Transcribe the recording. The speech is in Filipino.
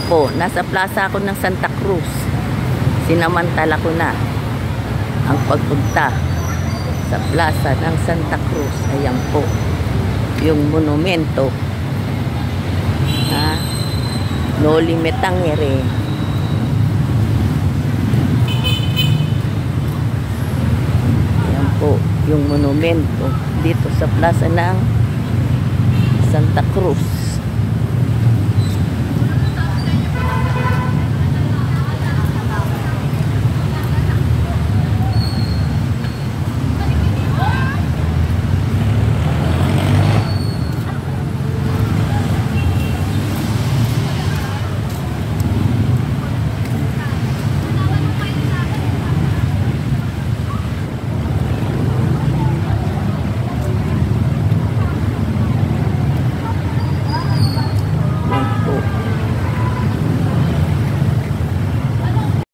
po, nasa plaza ako ng Santa Cruz. Sinamantala ko na ang pagpunta sa plaza ng Santa Cruz. Ayan po, yung monumento na Noli Me Tangere. Ayan po, yung monumento dito sa plaza ng Santa Cruz.